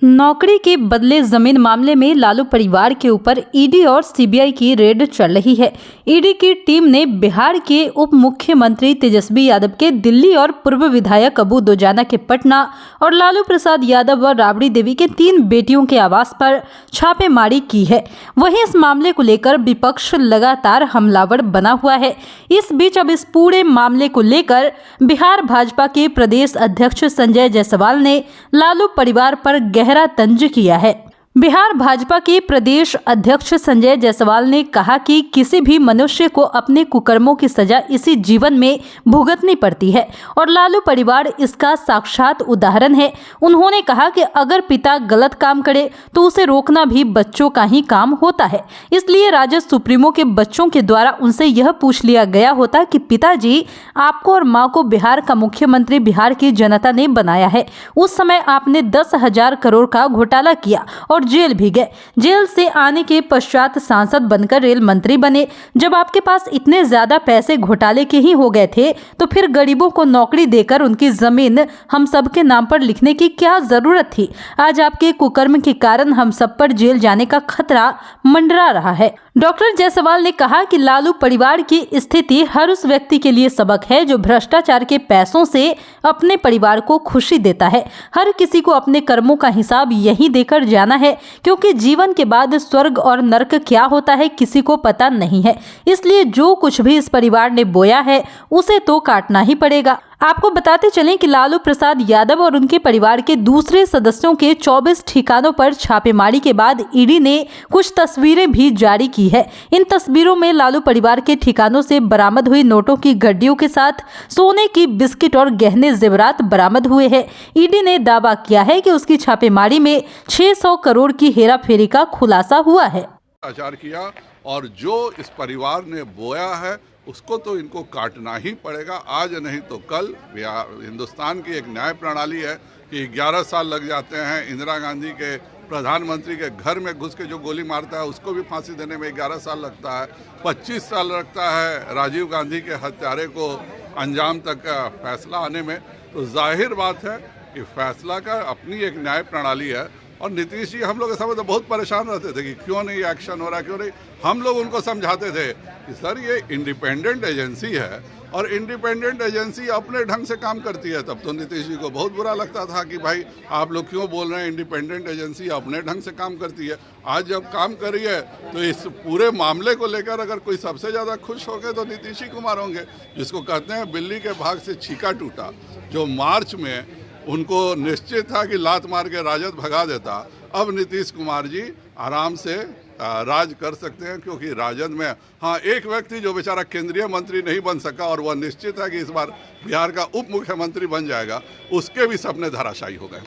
नौकरी के बदले जमीन मामले में लालू परिवार के ऊपर ईडी और सीबीआई की रेड चल रही है। ईडी की टीम ने बिहार के उप मुख्यमंत्री तेजस्वी यादव के दिल्ली और पूर्व विधायक अबू दोजाना के पटना और लालू प्रसाद यादव व राबड़ी देवी के 3 बेटियों के आवास पर छापेमारी की है। वहीं इस मामले को लेकर विपक्ष लगातार हमलावर बना हुआ है। इस बीच अब इस पूरे मामले को लेकर बिहार भाजपा के प्रदेश अध्यक्ष संजय जायसवाल ने लालू परिवार पर गहरा तंज किया है। बिहार भाजपा के प्रदेश अध्यक्ष संजय जायसवाल ने कहा कि किसी भी मनुष्य को अपने कुकर्मों की सजा इसी जीवन में भुगतनी पड़ती है और लालू परिवार इसका साक्षात उदाहरण है। उन्होंने कहा कि अगर पिता गलत काम करे तो उसे रोकना भी बच्चों का ही काम होता है। इसलिए राजद सुप्रीमो के बच्चों के द्वारा उनसे यह पूछ लिया गया होता कि पिताजी, आपको और माँ को बिहार का मुख्यमंत्री बिहार की जनता ने बनाया है। उस समय आपने 10,000 करोड़ का घोटाला किया और जेल भी गए। जेल से आने के पश्चात सांसद बनकर रेल मंत्री बने। जब आपके पास इतने ज्यादा पैसे घोटाले के ही हो गए थे तो फिर गरीबों को नौकरी देकर उनकी जमीन हम सब के नाम पर लिखने की क्या जरूरत थी? आज आपके कुकर्म के कारण हम सब पर जेल जाने का खतरा मंडरा रहा है। डॉक्टर जायसवाल ने कहा कि लालू परिवार की स्थिति हर उस व्यक्ति के लिए सबक है जो भ्रष्टाचार के पैसों से अपने परिवार को खुशी देता है। हर किसी को अपने कर्मों का हिसाब यही देकर जाना है, क्योंकि जीवन के बाद स्वर्ग और नरक क्या होता है किसी को पता नहीं है। इसलिए जो कुछ भी इस परिवार ने बोया है उसे तो काटना ही पड़ेगा। आपको बताते चलें कि लालू प्रसाद यादव और उनके परिवार के दूसरे सदस्यों के 24 ठिकानों पर छापेमारी के बाद ईडी ने कुछ तस्वीरें भी जारी की है। इन तस्वीरों में लालू परिवार के ठिकानों से बरामद हुई नोटों की गड्डियों के साथ सोने की बिस्किट और गहने जेवरात बरामद हुए हैं। ईडी ने दावा किया है कि उसकी छापेमारी में 600 करोड़ की हेराफेरी का खुलासा हुआ है। आचार किया और जो इस परिवार ने बोया है उसको तो इनको काटना ही पड़ेगा, आज नहीं तो कल। हिंदुस्तान की एक न्याय प्रणाली है कि 11 साल लग जाते हैं। इंदिरा गांधी के प्रधानमंत्री के घर में घुस के जो गोली मारता है उसको भी फांसी देने में 11 साल लगता है। 25 साल लगता है राजीव गांधी के हत्यारे को अंजाम तक का फैसला आने में। तो जाहिर बात है कि फैसला का अपनी एक न्याय प्रणाली है। और नीतीश जी हम लोग इस समय तो बहुत परेशान रहते थे कि क्यों नहीं एक्शन हो रहा, क्यों नहीं। हम लोग उनको समझाते थे कि सर ये इंडिपेंडेंट एजेंसी है और इंडिपेंडेंट एजेंसी अपने ढंग से काम करती है। तब तो नीतीश जी को बहुत बुरा लगता था कि भाई आप लोग क्यों बोल रहे हैं इंडिपेंडेंट एजेंसी अपने ढंग से काम करती है। आज जब काम करी है तो इस पूरे मामले को लेकर अगर कोई सबसे ज़्यादा खुश हो गए तो नीतीश ही कुमार होंगे, जिसको कहते हैं बिल्ली के भाग से छीका टूटा। जो मार्च में उनको निश्चित था कि लात मार के राजद भगा देता, अब नीतीश कुमार जी आराम से राज कर सकते हैं, क्योंकि राजद में हाँ एक व्यक्ति जो बेचारा केंद्रीय मंत्री नहीं बन सका और वह निश्चित है कि इस बार बिहार का उप मुख्यमंत्री बन जाएगा, उसके भी सपने धराशायी हो गए।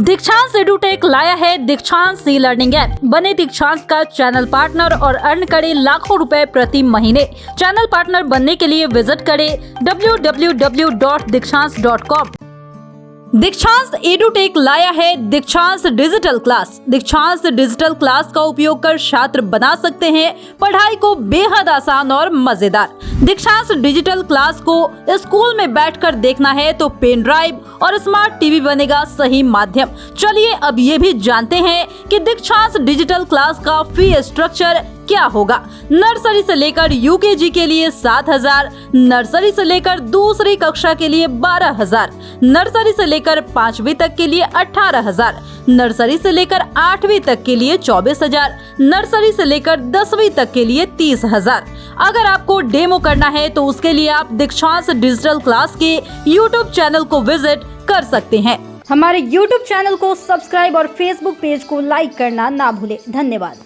दीक्षांत एडुटेक लाया है दीक्षांत ई लर्निंग ऐप। बने दीक्षांत का चैनल पार्टनर और अर्न करें लाखों रुपए प्रति महीने। चैनल पार्टनर बनने के लिए विजिट करें www.dikshans.com। दीक्षांत एडुटेक लाया है दीक्षांत डिजिटल क्लास। दीक्षांत डिजिटल क्लास का उपयोग कर छात्र बना सकते हैं पढ़ाई को बेहद आसान और मजेदार। दीक्षांत डिजिटल क्लास को स्कूल में बैठकर देखना है तो पेन ड्राइव और स्मार्ट टीवी बनेगा सही माध्यम। चलिए अब ये भी जानते हैं कि दीक्षांत डिजिटल क्लास का फी स्ट्रक्चर क्या होगा। नर्सरी से लेकर यूकेजी के लिए 7,000, नर्सरी से लेकर दूसरी कक्षा के लिए 12,000, नर्सरी से लेकर 5वीं तक के लिए 18,000, नर्सरी से लेकर 8वीं तक के लिए 24,000, नर्सरी से लेकर 10वीं तक के लिए 30,000। अगर आपको डेमो करना है तो उसके लिए आप दीक्षांत डिजिटल क्लास के यूट्यूब चैनल को विजिट कर सकते हैं। हमारे यूट्यूब चैनल को सब्सक्राइब और फेसबुक पेज को लाइक करना ना भूले। धन्यवाद।